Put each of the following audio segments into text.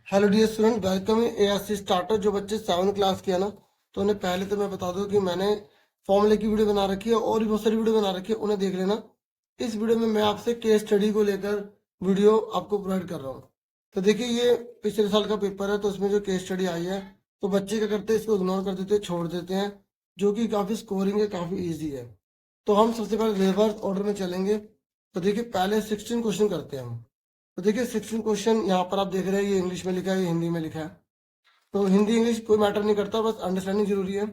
Hello dear student, welcome in ASC starter. जो बच्चे 7th class के हैं ना, तो उन्हें पहले तो मैं बता दूं कि मैंने फॉर्मूले की वीडियो बना रखी है और भी बहुत सारी वीडियो बना रखी है, उन्हें देख लेना। इस वीडियो में मैं आपसे केस स्टडी को लेकर वीडियो आपको प्रोवाइड कर रहा हूँ। तो देखिए, ये पिछले साल का पेपर है, तो उसमें जो केस स्टडी आई है, तो बच्चे क्या करते हैं, इसको इग्नोर कर देते हैं, छोड़ देते हैं, जो कि काफ़ी स्कोरिंग है, काफ़ी ईजी है। तो हम सबसे पहले रिवर्स ऑर्डर में चलेंगे। तो देखिए, पहले 16 क्वेश्चन करते हैं हम। तो देखिए, 16 क्वेश्चन यहाँ पर आप देख रहे हैं, ये इंग्लिश में लिखा है, ये हिंदी में लिखा है। तो हिंदी इंग्लिश कोई मैटर नहीं करता, बस अंडरस्टैंडिंग जरूरी है।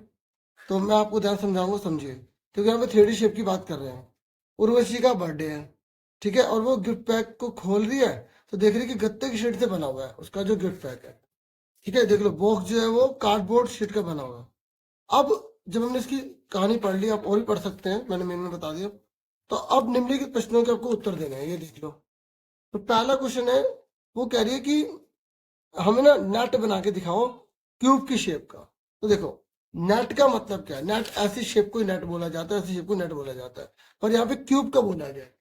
तो मैं आपको ध्यान समझाऊंगा, समझिए। क्योंकि यहाँ पे 3D शेप की बात कर रहे हैं। उर्वशी का बर्थडे है, ठीक है, और वो गिफ्ट पैक को खोल रही है, तो देख रही है कि गत्ते की शीट से बना हुआ है उसका जो गिफ्ट पैक है। ठीक है, देख लो, बॉक्स जो है वो कार्डबोर्ड शीट का बना हुआ है। अब जब हमने इसकी कहानी पढ़ ली, आप और भी पढ़ सकते हैं, मैंने मेन में बता दिया। तो अब निम्नलिखित प्रश्नों के आपको उत्तर देने हैं, ये देख लो। तो पहला क्वेश्चन है, वो कह रही है कि हमें ना नेट बना के दिखाओ क्यूब की शेप का। तो देखो, नेट का मतलब क्या है? नेट ऐसी शेप को नेट बोला जाता है, ऐसी शेप को नेट बोला जाता है, पर यहाँ पे क्यूब का बोला गया है।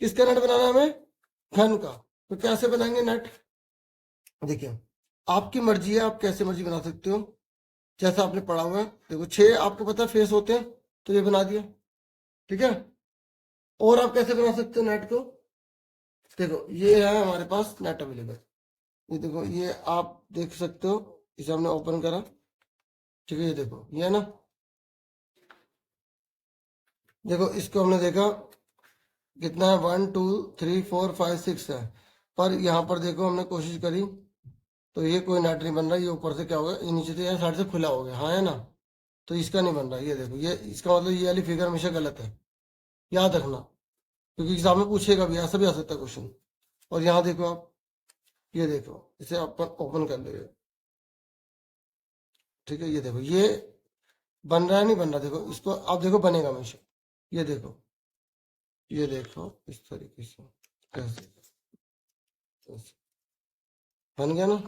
किसका नेट बनाना है हमें? घन का। तो कैसे बनाएंगे नेट? देखिए, आपकी मर्जी है, आप कैसे मर्जी बना सकते हो, जैसा आपने पढ़ा हुआ है। देखो, 6 आपको पता है फेस होते हैं, तो ये बना दिया, ठीक है। और आप कैसे बना सकते हो नेट को? देखो, ये है हमारे पास नेट अवेलेबल। ये देखो, ये आप देख सकते हो, इसे हमने ओपन करा, ठीक है। ये देखो, ये है ना, देखो इसको हमने देखा कितना है, 1 2 3 4 5 6 है। पर यहाँ पर देखो, हमने कोशिश करी, तो ये कोई नेट नहीं बन रहा। ये ऊपर से क्या होगा, ये नीचे से, साइड से खुला हो गया, हाँ है ना। तो इसका नहीं बन रहा। ये देखो, ये इसका मतलब ये वाली फिगर हमेशा गलत है, याद रखना। क्योंकि एग्जाम में पूछेगा भी, ऐसा भी आ सकता है क्वेश्चन। और यहाँ देखो आप, ये देखो, इसे अपन ओपन कर लो, ठीक है। ये देखो, ये बन रहा है, नहीं बन रहा? देखो इसको आप देखो, बनेगा हमेशा। ये देखो, ये देखो, इस तरीके से कैसे ऐसे। बन गया ना?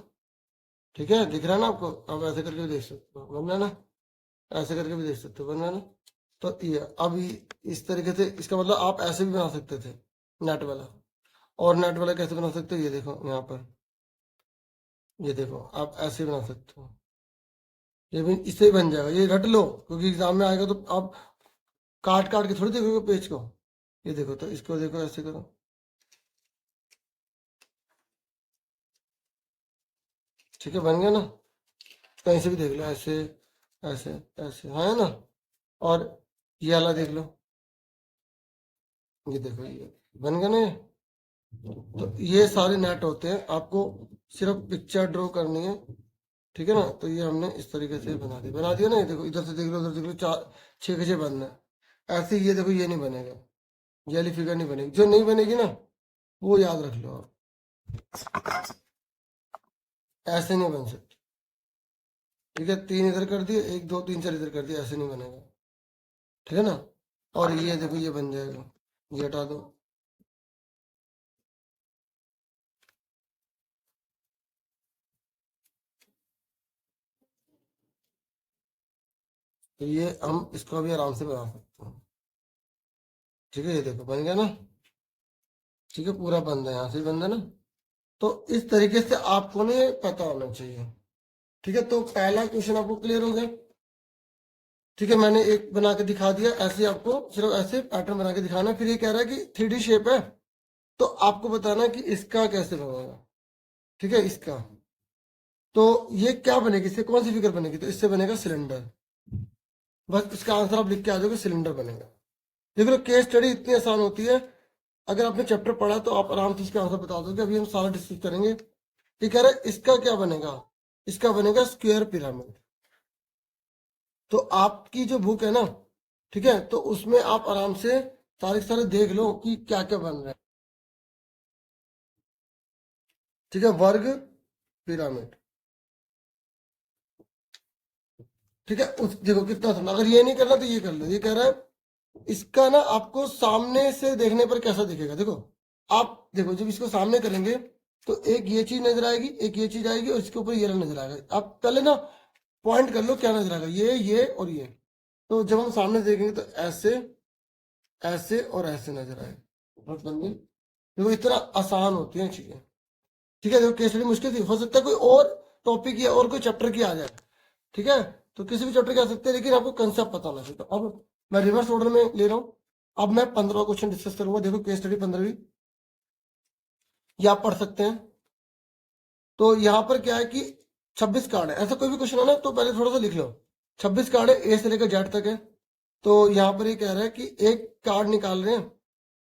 ठीक है, दिख रहा है ना आपको? आप ऐसे करके भी देख सकते हो, बन रहा है ना? ऐसे करके भी देख सकते हो, बन रहा है ना? तो ये अभी इस तरीके से, इसका मतलब आप ऐसे भी बना सकते थे नेट वाला। और नेट वाला कैसे बना सकते हो? ये देखो यहाँ पर, ये देखो, आप ऐसे बना सकते हो। ये भी इससे ही बन जाएगा, ये रट लो, क्योंकि एग्जाम में आएगा तो आप काट काट के थोड़ी देखोगे पेज को। ये देखो, तो इसको देखो, ऐसे करो, ठीक है, बन गया ना? कहीं से भी देख लो, ऐसे ऐसे ऐसे, हाँ है ना? और ये वाला देख लो, ये देखो, ये बन गया ना ये? तो ये सारे नेट होते हैं, आपको सिर्फ पिक्चर ड्रॉ करनी है, ठीक है ना। तो ये हमने इस तरीके से बना दिया ना। ये देखो, इधर से देख लो, उधर देख लो, 4 6 के 6 बनना है। ऐसे ही ये देखो, ये नहीं बनेगा, ये वाली फिगर नहीं बनेगी। जो नहीं बनेगी ना, वो याद रख लो आप, ऐसे नहीं बन सकती, ठीक है। 3 इधर कर दिए, 1 2 3 4 इधर कर दिए, ऐसे नहीं बनेगा, ठीक है ना। और ये देखो, ये बन जाएगा, ये हटा दो। तो ये हम इसको भी आराम से बना सकते हैं, ठीक है। ये देखो, बन गया ना? ठीक है, पूरा बंद है, यहाँ से बंद है ना। तो इस तरीके से आपको ना ये पता होना चाहिए, ठीक है। तो पहला क्वेश्चन आपको क्लियर हो गया, ठीक है। मैंने एक बना के दिखा दिया, ऐसे आपको सिर्फ ऐसे पैटर्न बना के दिखाना है। फिर ये कह रहा है कि 3D शेप है, तो आपको बताना कि इसका कैसे बनेगा, ठीक है, इसका। तो ये क्या बनेगी, इससे कौन सी फिगर बनेगी? तो इससे बनेगा सिलेंडर। बस इसका आंसर आप लिख के आ जाओगे, सिलेंडर बनेगा। देख लो, केस स्टडी इतनी आसान होती है, अगर आपने चैप्टर पढ़ा तो आप आराम से इसका आंसर बता दोगे। अभी हम सारा डिस्कस करेंगे। ये कह रहा है इसका क्या बनेगा, इसका बनेगा स्क्वायर पिरामिड। तो आपकी जो बुक है ना, ठीक है, तो उसमें आप आराम से सारे के सारे देख लो कि क्या क्या बन रहा है, ठीक है। वर्ग पिरामिड, ठीक है। उस देखो कितना आसान। अगर ये नहीं करना तो ये कर लो। ये कह रहा है इसका ना आपको सामने से देखने पर कैसा दिखेगा। देखो, आप देखो, जब इसको सामने करेंगे तो एक ये चीज नजर आएगी, एक ये चीज आएगी, और इसके ऊपर ये नजर आएगा। आप पहले ना पॉइंट कर लो क्या नजर आएगा, ये और ये। तो जब हम सामने से देखेंगे तो ऐसे, ऐसे और ऐसे नजर आएगा। बस बन गई। देखो, इतना आसान होती है चीजें, ठीक है, देखो केस स्टडी मुश्किल थी, हो सकता है कोई और टॉपिक या और कोई चैप्टर की आ जाए, ठीक है, तो किसी भी चैप्टर के आ सकते हैं, लेकिन आपको कंसेप्ट पता होना चाहिए। तो अब मैं रिवर्स ऑर्डर में ले रहा हूँ। अब मैं 15 क्वेश्चन डिस्कस करूंगा। देखो केस स्टडी 15वीं, ये आप पढ़ सकते हैं। तो यहाँ पर क्या है कि 26 कार्ड है, ऐसा कोई भी क्वेश्चन है ना तो पहले थोड़ा सा लिख लो। 26 कार्ड है, ए से लेकर जेड तक है। तो यहाँ पर ये कह रहा है कि एक कार्ड निकाल रहे हैं,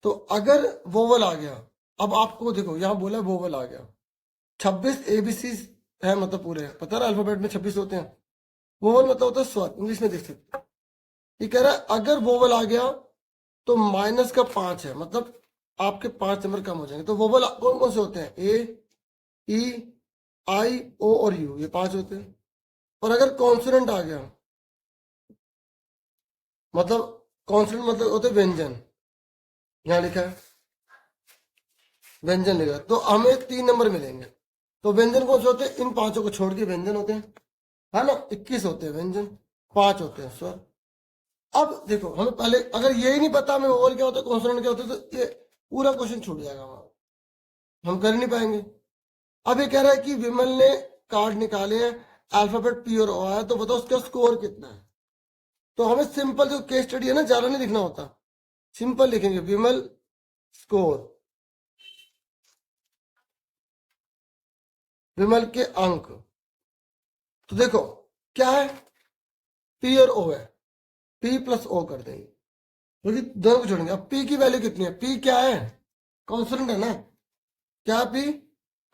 तो अगर वोवल आ गया, अब आपको देखो यहाँ बोला वोवल आ गया, 26 एबीसी है, मतलब पूरे है, पता है अल्फाबेट में 26 होते हैं। वोवल मतलब होता है स्वर, इंग्लिश में देख सकते हैं। ये कह रहा है अगर वोवल आ गया तो माइनस का 5 है, मतलब आपके 5 नंबर कम हो जाएंगे। तो वोवल कौन कौन से होते हैं? ए, ई, आई, ओ और यू, ये 5 होते हैं। और अगर कॉन्सोनेंट आ गया, मतलब कॉन्सोनेंट मतलब होते हैं व्यंजन, यहाँ लिखा है व्यंजन लिखा है, तो हमें 3 नंबर मिलेंगे। तो व्यंजन कौन से होते हैं? इन 5 को छोड़ के व्यंजन होते हैं, है ना। 21 होते हैं व्यंजन, 5 होते हैं स्वर। अब देखो हमें पहले अगर यही नहीं पता हमें वोवल क्या होता है, कॉन्सोनेंट क्या होता है, तो ये पूरा क्वेश्चन छूट जाएगा हमारा, हम कर ही नहीं पाएंगे। अब ये कह रहा है कि विमल ने कार्ड निकाले हैं, अल्फाबेट पी और ओ है, तो बताओ उसका स्कोर कितना है। तो हमें सिंपल जो केस स्टडी है ना, ज्यादा नहीं लिखना होता, सिंपल लिखेंगे विमल स्कोर, विमल के अंक। तो देखो क्या है, पी और ओ है, पी प्लस ओ कर देंगे, क्योंकि दोनों को छोड़ेंगे। अब पी की वैल्यू कितनी है? पी क्या है? कॉन्स्टेंट है ना, क्या पी?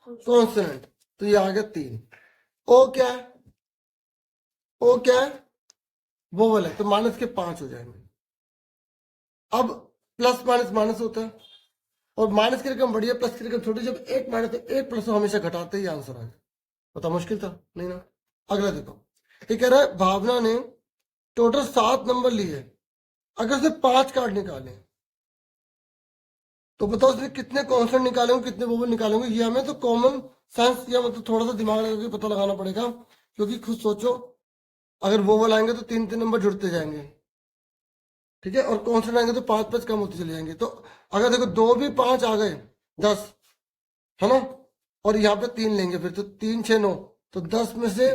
कॉन्स्टेंट, तो ये आ गया 3। ओ क्या है? ओ क्या है? वोवल है, तो माइनस के 5 हो जाएंगे। अब प्लस माइनस माइनस होता है, और माइनस की रकम बड़ी है, प्लस की रकम छोटी। जब एक माइनस तो एक प्लस हमेशा घटाते ही आंसर आ जाए। पता मुश्किल था नहीं ना। अगला देखो, ये कह रहा है भावना ने टोटल 7 नंबर लिए, अगर से 5 कार्ड निकाले तो बताओ उसने कितने कॉन्स्टेंट निकाले होंगे, कितने वोवल निकाले होंगे। ये हमें तो कॉमन सेंस या मतलब थोड़ा सा दिमाग लगा के पता लगाना पड़ेगा, क्योंकि खुद सोचो अगर वोवल आएंगे तो 3 3 नंबर जुड़ते जाएंगे, ठीक है, और कॉन्स्टेंट आएंगे तो 5 5 कम होते चले जाएंगे। तो अगर देखो 2 भी 5 आ गए 10, है ना, और यहाँ पे 3 लेंगे फिर, तो 3 6 9, तो 10 में से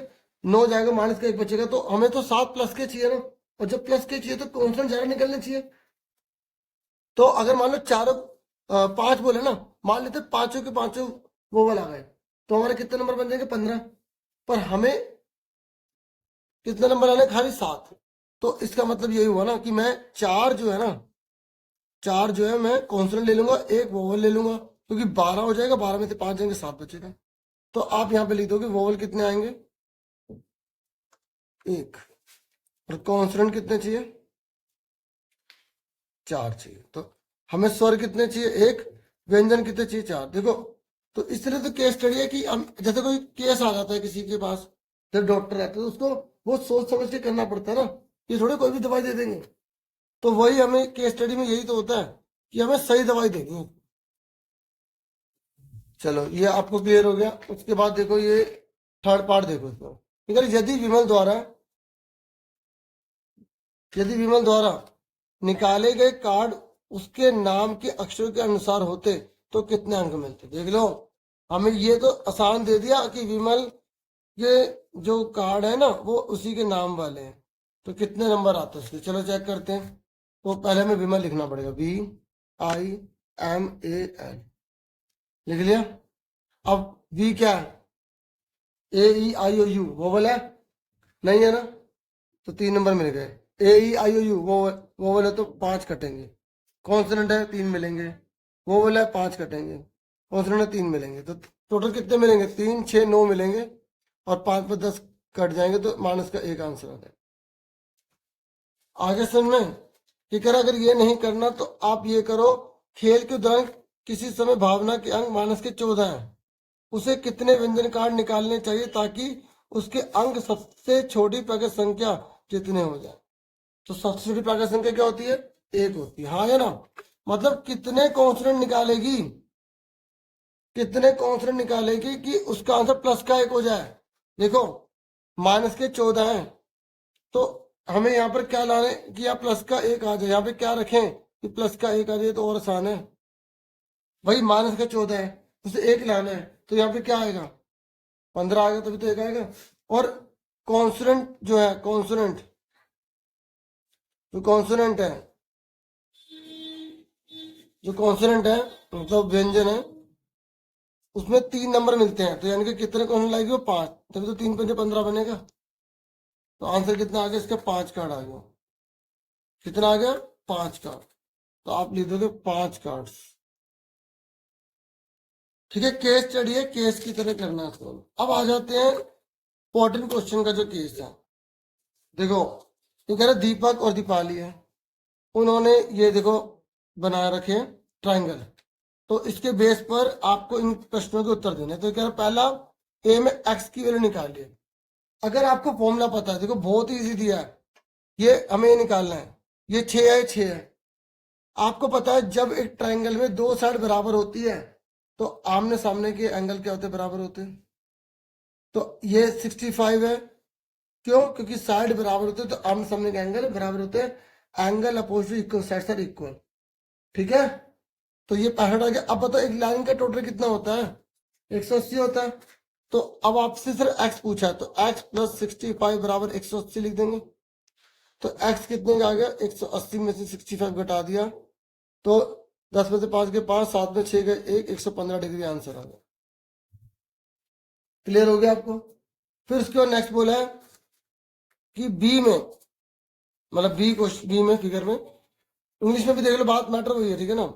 9 जाएगा, माइनस का 1 बचेगा। तो हमें तो 7 प्लस के चाहिए ना, और जब प्लस के चाहिए तो कॉन्स्टेंट ज्यादा निकलने चाहिए। तो अगर मान लो चारों 5 बोले ना, मान लेते 5 के 5 वोवल आ गए, तो हमारे कितने नंबर बन जाएंगे? 15। पर हमें कितने नंबर आने? खाली 7। तो इसका मतलब यही हुआ ना कि मैं 4 जो है ना, 4 जो है मैं कॉन्स्टेंट ले लूंगा, 1 वोवल ले लूंगा, क्योंकि 12 हो जाएगा, 12 में से 5 जाएंगे, 7 बचेगा। तो आप यहाँ पे लिख दोगे वोवल कितने आएंगे? 1। और कॉन्स्टेंट कितने चाहिए? 4 चाहिए। तो हमें स्वर कितने चाहिए? 1। व्यंजन कितने चाहिए? 4। देखो तो इस तरह तो केस स्टडी है कि हम जैसे कोई केस आ जाता है किसी के पास, जब डॉक्टर रहते हैं तो उसको बहुत सोच समझ के करना पड़ता है ना, ये थोड़े कोई भी दवाई दे देंगे। तो वही हमें केस स्टडी में यही तो होता है कि हमें सही दवाई देनी है। चलो ये आपको क्लियर हो गया। उसके बाद देखो ये थर्ड पार्ट देखो इसको, ठीक है। यदि विमल द्वारा निकाले गए कार्ड उसके नाम के अक्षरों के अनुसार होते तो कितने अंक मिलते? देख लो, हमें ये तो आसान दे दिया कि विमल के जो कार्ड है ना वो उसी के नाम वाले हैं, तो कितने नंबर आते हैं उसके। चलो चेक करते हैं। तो पहले हमें विमल लिखना पड़ेगा, VIMAL, लिख लिया। अब वी क्या है? AEIOU वोवल है? नहीं है ना, तो 3 नंबर मिल गए। AEIOU वोवल है तो 5 कटेंगे। कॉन्सोनेंट है 3 मिलेंगे। वोवल है 5 कटेंगे। कॉन्सोनेंट है 3 मिलेंगे। तो टोटल कितने मिलेंगे? 3 6 9 मिलेंगे, और 5 पर 10 कट जाएंगे, तो माइनस का 1 आंसर आ जाएगा। आगे समझ में? कि कर अगर ये नहीं करना तो आप ये करो, खेल के दौरान किसी समय भावना के अंक माइनस के 14 हैं, उसे कितने व्यंजन कार्ड निकालने चाहिए ताकि उसके अंक सबसे छोटी प्राकृत संख्या जितने हो जाए। तो सबसे छोटी प्राकृत संख्या क्या होती है? 1 होती है, हाँ है ना। मतलब कितने कॉन्स्टेंट निकालेगी, कितने कॉन्स्टेंट निकालेगी कि उसका आंसर प्लस का 1 हो जाए। देखो माइनस के 14 है, तो हमें यहाँ पर क्या लाना है कि यहाँ प्लस का 1 आ जाए। यहाँ पे क्या रखें कि प्लस का 1 आ जाए, तो और आसान है। वही माइनस का 14 है, उसे 1 लाना है, तो यहाँ पे क्या आएगा 15 आएगा, तभी तो एक आएगा। और कॉन्सोनेंट जो है, कॉन्सोनेंट जो कॉन्सोनेंट है, जो कॉन्सोनेंट है मतलब व्यंजन है, उसमें 3 नंबर मिलते हैं, तो यानी कि कितने कॉन्सोनेंट लाएगी वो 5, तभी तो 3 पंजे 15 बनेगा। तो आंसर कितना आ गया इसका 5 कार्ड आ गया। कितना आ गया 5 कार्ड। तो आप लिख दोगे 5 कार्ड्स। ठीक है, केस स्टडी है, केस की तरह करना है इसको। अब आ जाते हैं इंपॉर्टेंट क्वेश्चन का जो केस है। देखो ये कह रहा है दीपक और दीपाली है, उन्होंने ये देखो बना रखे हैं ट्राइंगल, तो इसके बेस पर आपको इन प्रश्नों के उत्तर देने हैं। तो कह रहा है पहला ए में एक्स की वैल्यू निकालिए। अगर आपको फॉर्मूला पता है, देखो बहुत ही इजी दिया है, ये हमें ये निकालना है, ये 6 है 6 है। आपको पता है जब एक ट्राइंगल में 2 साइड बराबर होती है तो आमने सामने के एंगल क्या होते हैं, बराबर होते हैं। तो ये 65 है, क्यों? क्योंकि साइड बराबर होते हैं तो आमने सामने के एंगल बराबर होते हैं। Angle opposite equal, side side equal. ठीक है, तो ये 65 आ गया। अब बताओ एक लाइन का टोटल कितना होता है, 180 होता है। तो अब आपसे सिर्फ एक्स पूछा है, तो एक्स प्लस 65 बराबर 180 लिख देंगे। तो एक्स कितने का आ गया, 180 में से 65 घटा दिया, तो 10 में से 5 के 5, 7 में 6 गए 1, 115 डिग्री आंसर आ गया। क्लियर हो गया आपको? फिर उसके बाद नेक्स्ट बोला है कि बी में, मतलब बी क्वेश्चन, बी में फिगर में, इंग्लिश में भी देख लो, बात मैटर हुई है, ठीक है ना।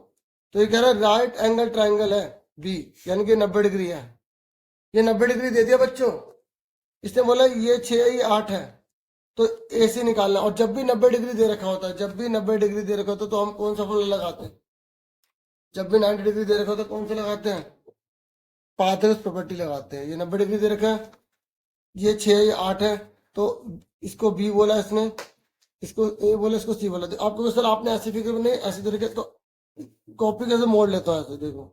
तो ये कह रहा है राइट एंगल ट्राइंगल है बी, यानी कि 90 डिग्री है। ये 90 डिग्री दे दिया बच्चों, इसने बोला ये 6 है ये 8 है, तो ए से निकालना। और जब भी 90 डिग्री दे रखा होता है, जब भी 90 डिग्री दे रखा होता है तो हम कौन सा फॉर्मूला लगाते हैं? जब भी 90 डिग्री दे रखा होता है कौन सा लगाते हैं? पाथवेज प्रॉपर्टी लगाते हैं। ये 90 डिग्री दे रखा है, ये 6 ये 8 है, तो इसको बी बोला इसने, इसको ए बोला, इसको सी बोला। आपको सर आपने ऐसी फिगर बनाई ऐसी तरीके, तो कॉपी कैसे मोड़ लेता हूँ ऐसे, देखो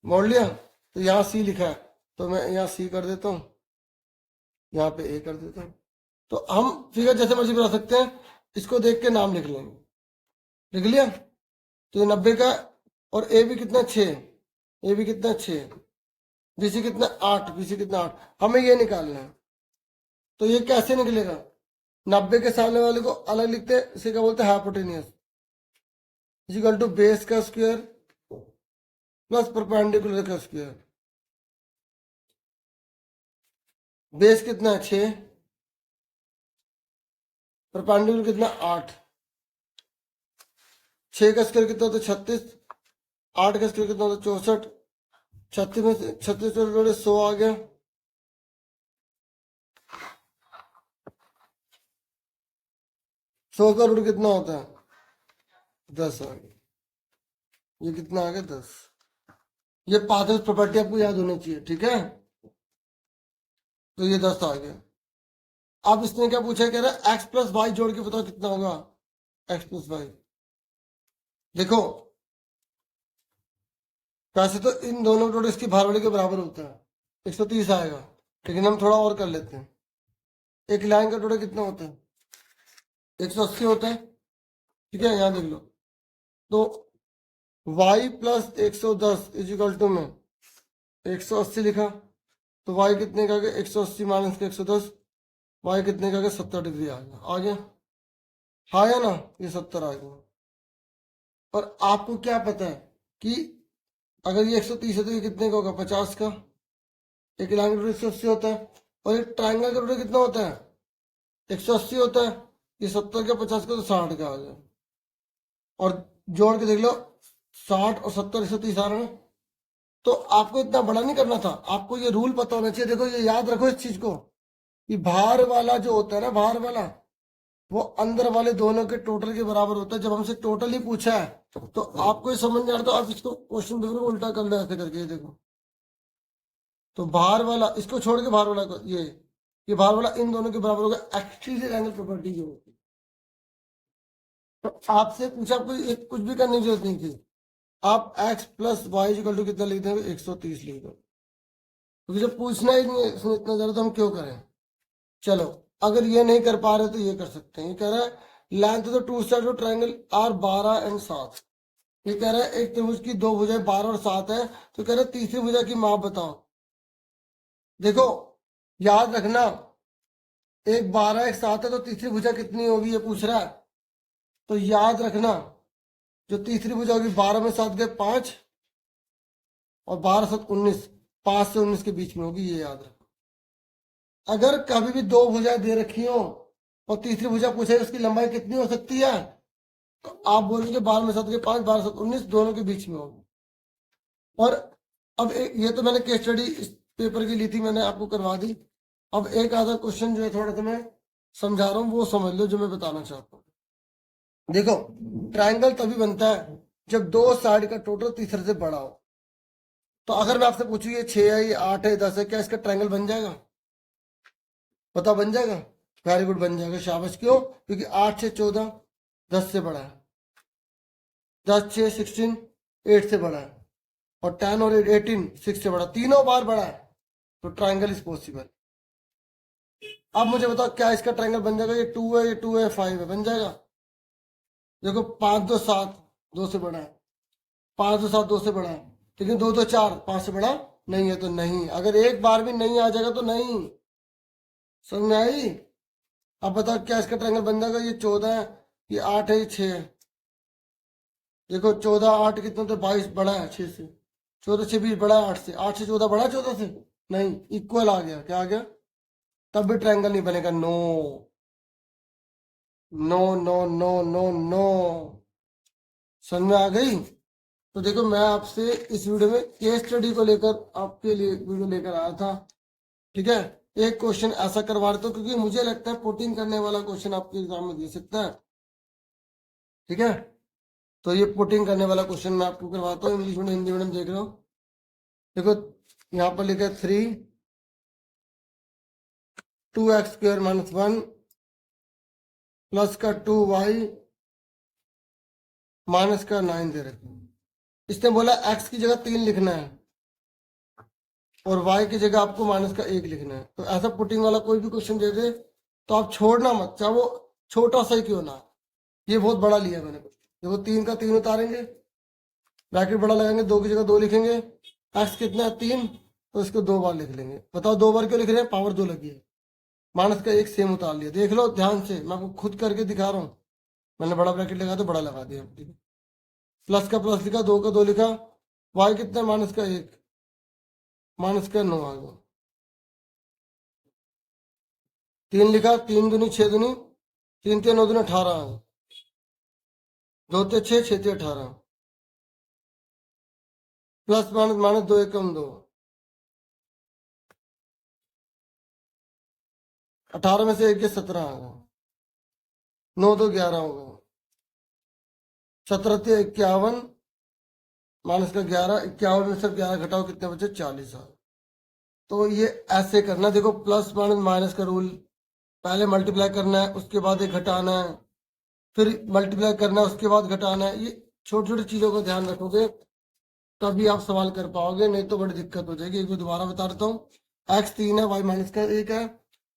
मोड़ लिया, तो यहाँ सी लिखा है तो मैं यहाँ सी कर देता हूँ, यहाँ पे ए कर देता हूँ। तो हम फिगर जैसे मर्जी बना सकते हैं, इसको देख के नाम लिख लेंगे। लिख लिया, तो ये 90 का, और ए भी कितना 6, ए भी कितना 6, बीसी कितना 8, बीसी कितना 8, हमें ये निकालना है। तो ये कैसे निकलेगा, 90 के सामने वाले को अलग लिखते हैं, इसे क्या बोलते हैं, हाइपोटेनियस, इक्वल टू बेस का स्क्वायर प्लस परपेंडिकुलर का स्क्वायर। बेस कितना है 6, परपेंडिकुलर कितना 8, 6 का स्क्वायर कितना होता है 36, 8 का स्क्वायर कितना होता है 64, 36 में 36 जोड़े 100 आ गया। सौ का रूट कितना होता है 10 आ गया। ये कितना आ गया 10। ये पाथवेज प्रॉपर्टी आपको याद होनी चाहिए, ठीक है। तो ये 10 आ गया। अब इसने क्या पूछा, कह रहा है एक्स प्लस वाई जोड़ के बताओ कितना होगा, एक्स प्लस वाई। देखो वैसे तो इन दोनों टोटल इसकी भारवाड़ी के बराबर होता है, 130 आएगा, लेकिन हम थोड़ा और कर लेते हैं। एक लाइन का टोटल कितना होता है 180 होता है, ठीक है। यहाँ देख लो, तो y plus 110 is equal to में 180 लिखा, तो y कितने का आ गया 180 माइनस के 110, y कितने का आ गया 70 डिग्री आ गया। आ गया, हाँ या ना, ये 70 आ गया। और आपको क्या पता है कि अगर ये 130 है तो ये कितने का होगा 50 का। एक लाइन का टोटल 180 होता है, और एक ट्राइंगल का टोटल कितना होता है 180 होता है। ये 70 का 50 का तो 60 का आ गया। और जोड़ के देख लो, 60 और 70 130 आ रहा है। तो आपको इतना बड़ा नहीं करना था, आपको ये रूल पता होना चाहिए। देखो ये याद रखो इस चीज को, कि बाहर वाला जो होता है ना, बाहर वाला वो अंदर वाले दोनों के टोटल के बराबर होता है। जब हमसे टोटल ही पूछा है तो आपको ये समझ नहीं आ रहा, तो आप इसको क्वेश्चन पेपर में उल्टा कर लो ऐसे करके, ये देखो। तो बाहर वाला इसको छोड़ के बाहर वाला को, ये बाहर वाला इन दोनों के बराबर होगा, एक्सटीरियर एंगल प्रॉपर्टी जो होती है। तो आपसे पूछा, आपको एक कुछ भी करने की जरूरत नहीं थी, आप x plus y equal to कितना लिख देंगे 130 लिख दो, क्योंकि जब पूछना ही नहीं है इसमें इतना ज्यादा, तो हम क्यों करें। चलो अगर ये नहीं कर पा रहे तो ये कर सकते हैं। ये कह रहा है length of the two side of triangle are 12 और 7, ये कह रहा है एक त्रिभुज की दो भुजाएं 12 और 7 है, तो कह रहा है तीसरी भुजा की माप बताओ। देखो याद रखना, एक 12 एक 7 है, तो तीसरी भुजा कितनी होगी ये पूछ रहा है। तो याद रखना जो तीसरी भुजा होगी 12 में 7 गए 5, और 12 7 19, 5 से 19 के बीच में होगी, ये याद रखना। अगर कभी भी दो भुजाएं दे रखी हो और तीसरी भुजा पूछे उसकी लंबाई कितनी हो सकती है, तो आप बोलेंगे 12 में 7 गए 5, 12 7 19, दोनों के बीच में होगी। और अब ये तो मैंने केस स्टडी इस पेपर की ली थी, मैंने आपको करवा दी। अब एक आधा क्वेश्चन जो है थोड़ा सा मैं समझा रहा हूँ, वो समझ लो जो मैं बताना चाहता हूँ। देखो ट्रायंगल तभी बनता है जब दो साइड का टोटल तीसरे से बड़ा हो। तो अगर मैं आपसे पूछूं ये 6 है, ये 8 है, 10 है, क्या इसका ट्रायंगल बन जाएगा? पता बन जाएगा? वेरी गुड, बन जाएगा, शाबाश। क्यों? क्योंकि 8 से 14 10 से बड़ा है, 10 6 16 8 से बड़ा है, और 10 और 18 6 से बड़ा, तीनों बार बड़ा है, तो ट्रायंगल इज पॉसिबल। अब मुझे बताओ क्या इसका ट्रायंगल बन जाएगा? ये 2 है, ये 2 है, 5 है, बन जाएगा? देखो 5 2 7 2 से बड़ा है, 5 2 7 2 से बड़ा है, लेकिन 2 2 4 5 से बड़ा नहीं है, तो नहीं। अगर एक बार भी नहीं आ जाएगा तो नहीं। समझ में आई? अब बताओ क्या इसका ट्रायंगल बन जाएगा? ये 14 है, ये 8 है, ये 6 है। देखो 14 8 कितना, तो 22 बड़ा है 6 से, 14 6 20 बड़ा है 8 से, 8 से 14 बड़ा है 14 से, नहीं, इक्वल आ गया। क्या आ गया? तब भी ट्रायंगल नहीं बनेगा। No no no no no no. समझ में आ गई? तो देखो मैं आपसे इस वीडियो में केस स्टडी को लेकर आपके लिए वीडियो लेकर आया था। ठीक है, एक क्वेश्चन ऐसा करवा रहा था क्योंकि मुझे लगता है पुटिंग करने वाला क्वेश्चन आपके एग्जाम में दे सकता है। ठीक है, तो ये पुटिंग करने वाला क्वेश्चन मैं आपको करवाता हूँ। इंग्लिश मीडियम हिंदी मीडियम देख रहे हो? देखो यहाँ पर लिखा है 3 2x स्क्वायर माइनस 1 प्लस का 2y माइनस का 9 दे रखे। इसने बोला x की जगह 3 लिखना है और y की जगह आपको माइनस का 1 लिखना है। तो ऐसा पुटिंग वाला कोई भी क्वेश्चन दे दे तो आप छोड़ना मत, चाहे वो छोटा सा ही क्यों ना। ये बहुत बड़ा लिया मैंने। देखो 3 का 3 उतारेंगे, ब्रैकेट बड़ा लगाएंगे, 2 की जगह 2 लिखेंगे, x कितना है 3, तो इसको 2 बार लिख लेंगे। बताओ 2 बार क्यों लिख रहे हैं? पावर 2 लगी है, माइनस का 1 सेम उतार लिया। देख लो ध्यान से, मैं आपको खुद करके दिखा रहा हूँ। मैंने बड़ा ब्रैकेट लगा तो बड़ा लगा दिया। ठीक है, प्लस का प्लस लिखा, 2 का 2 लिखा, y कितना? माइनस का 1, माइनस का 9 आ गया। 3 लिखा, 3 दूनी 6 दूनी 3 3 9 दूनी 18 आ गया। 2 ते 6 6 ते 18, प्लस माइनस माइनस 2 1 कम 2, 18 में से 1 के 17 आ गया, 9 2 11 हो गया, 17 ते 51 माइनस का 11, 51 में से 11 घटाओ कितने बचे? 40 आ गए। तो ये ऐसे करना। देखो प्लस माइनस माइनस का रूल, पहले मल्टीप्लाई करना है, उसके बाद एक घटाना है, फिर मल्टीप्लाई करना है, उसके बाद घटाना है। ये छोटी छोटी चीजों का ध्यान रखोगे तभी आप सवाल कर पाओगे, नहीं तो बड़ी दिक्कत हो जाएगी। एक बार दोबारा बता देता हूँ। x 3 है, y माइनस का 1 है,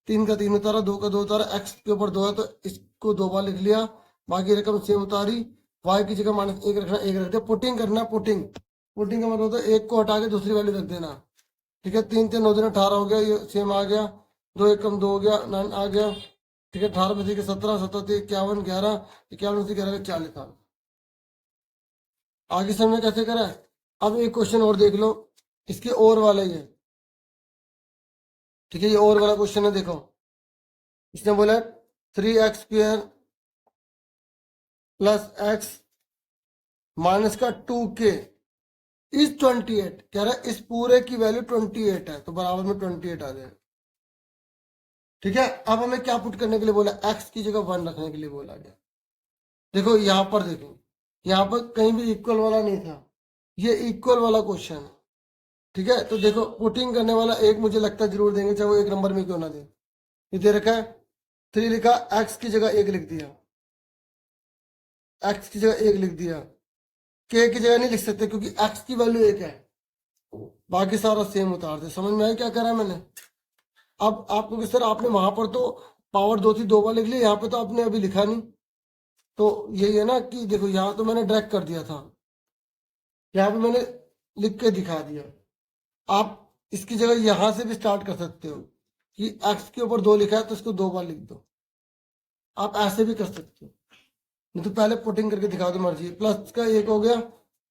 3 का 3 उतारा, 2 का 2 उतारा, x के ऊपर 2 है तो इसको 2 बार लिख लिया, बाकी रकम सेम उतारी, y की जगह माइनस 1 रखना, 1 रख दिया। पुटिंग करना, पुटिंग पुटिंग का मतलब होता है 1 को हटा के दूसरी वैल्यू रख देना। ठीक है, 3 3 9 दिन 18 हो गया, ये सेम आ गया, 2 1 कम 2 हो गया, 9 आ गया। ठीक है, 18 में से 17 17 से 51 11, 51 में से 11 का 40 आ। आगे समय कैसे करा है? अब एक क्वेश्चन और देख लो, इसके और वाला ही है। ठीक है, ये और वाला क्वेश्चन है। देखो इसने बोला 3x square plus x minus का 2k इज 28। कह रहा है इस पूरे की वैल्यू 28 है, तो बराबर में 28 आ जाए। ठीक है, अब हमें क्या पुट करने के लिए बोला? x की जगह 1 रखने के लिए बोला गया। देखो यहां पर, देखो यहां पर कहीं भी इक्वल वाला नहीं था, ये इक्वल वाला क्वेश्चन है। ठीक है, तो देखो पुटिंग करने वाला एक मुझे लगता है जरूर देंगे, चाहे वो 1 नंबर में क्यों ना दे। ये दे रखा है 3 लिखा, x की जगह 1 लिख दिया, x की जगह 1 लिख दिया, k की जगह नहीं लिख सकते क्योंकि x की वैल्यू 1 है, बाकी सारा सेम उतार दे। समझ में आया क्या करा मैंने? अब आपको कि सर आपने वहां पर तो पावर 2 थी 2 बार लिख लिया, यहाँ पे तो आपने अभी लिखा नहीं। तो यही है ना कि देखो यहाँ तो मैंने डायरेक्ट कर दिया था, यहाँ पे मैंने लिख के दिखा दिया। आप इसकी जगह यहां से भी स्टार्ट कर सकते हो कि एक्स के ऊपर 2 लिखा है तो इसको 2 बार लिख दो। आप ऐसे भी कर सकते हो, नहीं तो पहले पुटिंग करके दिखा दो, मर्जी। प्लस का 1 हो गया,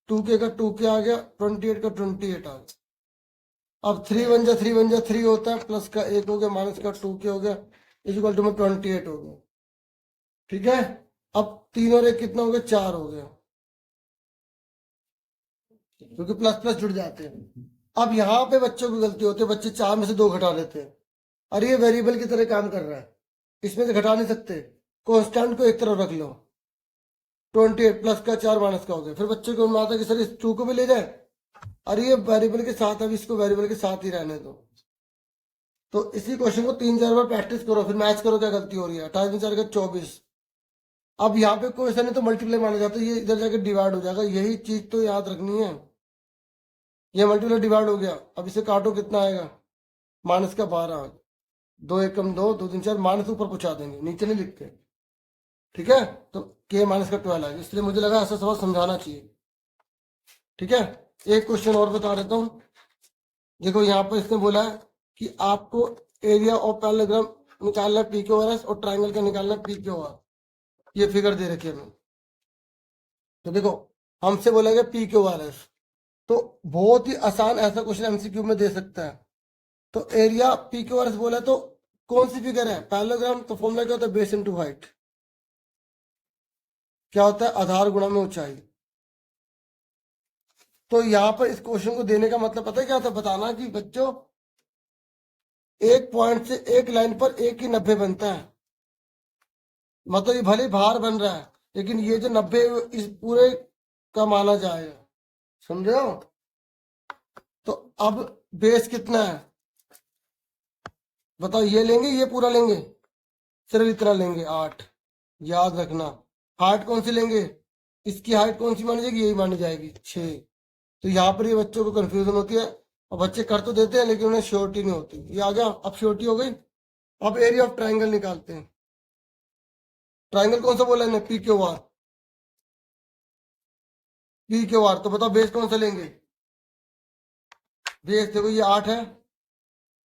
2k का 2k आ गया, 28 का 28 आ गया। अब 3 होता है, प्लस का 1 हो गया, माइनस का 2k हो गया, इक्वल टू में 28 हो गया। ठीक है, अब 3 और 1 कितना हो गया, 4 हो गया, क्योंकि प्लस प्लस जुड़ जाते हैं। अब यहाँ पे बच्चों की गलती होती है, बच्चे 4 में से 2 घटा लेते हैं। अरे ये वेरिएबल की तरह काम कर रहा है, इसमें से घटा नहीं सकते। कांस्टेंट को एक तरफ रख लो, 28 प्लस का 4 माइनस का हो गया। फिर बच्चे को आता है कि सर इस 2 को भी ले जाए, अरे ये वेरिएबल के साथ, अब इसको वेरिएबल के साथ ही रहने दो। तो इसी क्वेश्चन को 3-4 बार प्रैक्टिस करो, फिर मैच करो क्या गलती हो रही है। 28 में 4 का 24। अब यहाँ पे क्वेश्चन है तो मल्टीप्लाई माना जाता है, ये इधर जाके डिवाइड हो जाएगा, यही चीज तो याद रखनी है। ये मल्टीप्लाई डिवाइड हो गया, अब इसे काटो, कितना आएगा, माइनस का 12। 2 1 कम 2, 2 3 4, माइनस ऊपर पहुंचा देंगे, नीचे नहीं लिखते। ठीक है, तो k माइनस का 12 आएगा, इसलिए मुझे लगा ऐसा सवाल समझाना चाहिए। ठीक है, एक क्वेश्चन और बता देता हूँ। देखो यहाँ पर इसने बोला है कि आपको एरिया ऑफ पैरेललोग्राम निकालना है PQRS, और ट्राइंगल का निकालना है PQR। ये फिगर दे रखी है हमें। तो देखो हमसे बोला गया PQRS, तो बहुत ही आसान ऐसा क्वेश्चन MCQ में दे सकता है। तो एरिया PQRS बोला है, तो कौन सी फिगर है, पैरेललोग्राम। तो फॉर्मूला क्या होता है, बेस इनटू हाइट। क्या होता है, आधार गुणा में ऊंचाई। तो यहाँ पर इस क्वेश्चन को देने का मतलब पता है क्या था, बताना कि बच्चों एक पॉइंट से एक लाइन पर 1 की 90 बनता है। मतलब ये भले ही भार बन रहा है, लेकिन ये जो 90 इस पूरे का माना जाएगा, समझे हो। तो अब बेस कितना है बताओ, ये लेंगे ये पूरा लेंगे, सिर्फ इतना लेंगे 8। याद रखना, हाइट कौन सी लेंगे, इसकी हाइट कौन सी मानी जाएगी, यही मानी जाएगी 6। तो यहाँ पर ये बच्चों को कंफ्यूजन होती है, और बच्चे कर तो देते हैं लेकिन उन्हें श्योरिटी नहीं होती। ये आ गया, अब श्योरिटी हो गई। अब एरिया ऑफ ट्राइंगल निकालते हैं। ट्राइंगल कौन सा बोला है, PQR। PQR, तो बताओ बेस कौन सा लेंगे। बेस देखो ये 8 है,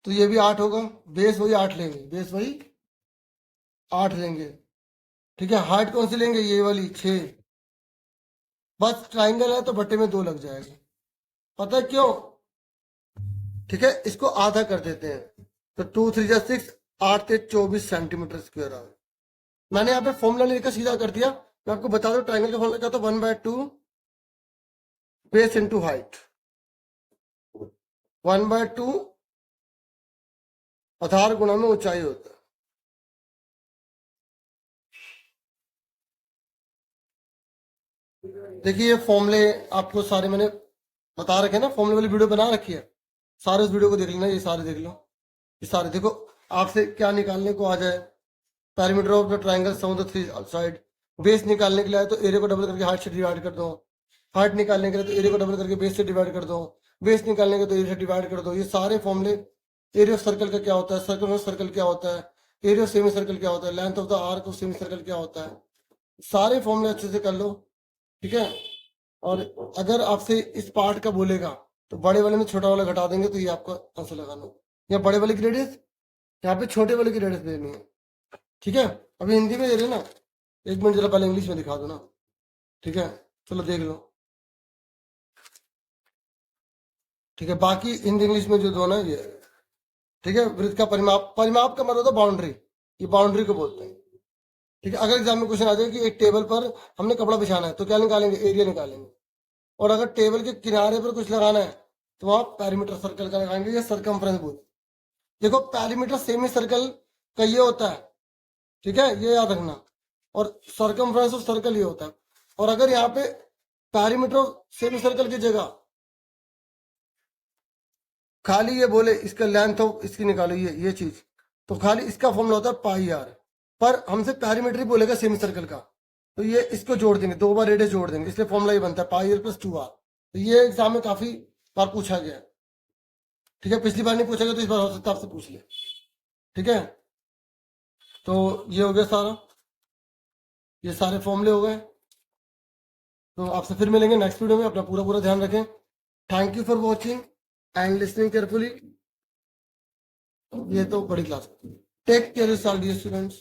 तो ये भी 8 होगा, बेस वही 8 लेंगे, बेस वही 8 लेंगे। ठीक है, हाइट कौन सी लेंगे, ये वाली 6। बस ट्राइंगल है तो बट्टे में 2 लग जाएगा, पता है क्यों। ठीक है, इसको आधा कर देते हैं, तो 2 3 जा 6, 8 से 24 सेंटीमीटर स्क्वायर आ गया। मैंने यहाँ पे फॉर्मूला लेकर सीधा कर दिया। मैं आपको बता दूं ट्राइंगल का फॉर्मूला क्या था, 1/2 बेस इंटू हाइट। 1/2 आधार गुणा में ऊंचाई होता है। देखिए ये फॉर्मूले आपको सारे मैंने बता रखे ना, फॉर्मूले वाली वीडियो बना रखी है, सारे उस वीडियो को देख लेना। ये सारे देख लो, ये सारे देखो, आपसे क्या निकालने को आ जाए, parameter of the triangle sum of the 3 side. Base निकालने के लिए आए तो एरिया को डबल करके हाइट से डिवाइड कर दो, हाइट निकालने के लिए तो एरिया को डबल करके बेस से डिवाइड कर दो, बेस निकालने के तो एरिया से डिवाइड कर दो। ये सारे फॉर्मूले, एरिया ऑफ सर्कल का क्या होता है, सर्कल ऑफ सर्कल क्या होता है, एरिया ऑफ सेमी सर्कल क्या होता है, length of the arc of semi circle क्या होता है, सारे फॉर्मूले अच्छे से कर लो। ठीक है, और अगर आपसे इस पार्ट का बोलेगा तो बड़े वाले में छोटा वाला घटा देंगे, तो ये आपका आंसर लगाना। या बड़े वाले की रेडियस, यहाँ पे छोटे वाले की रेडियस देनी है। ठीक है, अभी हिंदी में दे रहे ना, 1 मिनट जरा पहले इंग्लिश में दिखा दो ना। ठीक है, चलो देख लो। ठीक है, बाकी हिंदी इंग्लिश में जो दो ना ये। ठीक है, वृत्त का परिमाप, परिमाप का मतलब होता है बाउंड्री, ये बाउंड्री को बोलते हैं। ठीक है, अगर एग्जाम में क्वेश्चन आ जाए कि एक टेबल पर हमने कपड़ा बिछाना है, तो क्या निकालेंगे, एरिया निकालेंगे। और अगर टेबल के किनारे पर कुछ लगाना है, तो वहां पेरीमीटर सर्कल का लगाएंगे, या सरकमफ्रेंस बोलते हैं। देखो पेरीमीटर सेमी सर्कल का ये होता है, ठीक है, ये याद रखना। और सरकमफ्रेंस ऑफ सर्कल ये होता है। और अगर यहाँ पे पेरीमीटर सेमी सर्कल की जगह खाली ये बोले इसका लेंथ ऑफ इसकी निकालो, ये चीज, तो खाली इसका फॉर्मूला होता है पाई आर। पर हमसे पेरीमीटर ही बोलेगा सेमी सर्कल का, तो ये इसको जोड़ देंगे, 2 बार रेडियस जोड़ देंगे, इसलिए फॉर्मूला ये बनता है पाई आर प्लस 2r। तो ये एग्जाम में काफी बार पूछा गया है। ठीक है, पिछली बार नहीं पूछा गया तो इस बार हो सकता है आपसे पूछ ले। ठीक है, तो ये हो गया सारा, ये सारे फॉर्मूले हो गए। तो आपसे फिर मिलेंगे नेक्स्ट वीडियो में। अपना पूरा पूरा ध्यान रखें। Thank you for watching and listening carefully. ये तो बड़ी class. Take care dear students.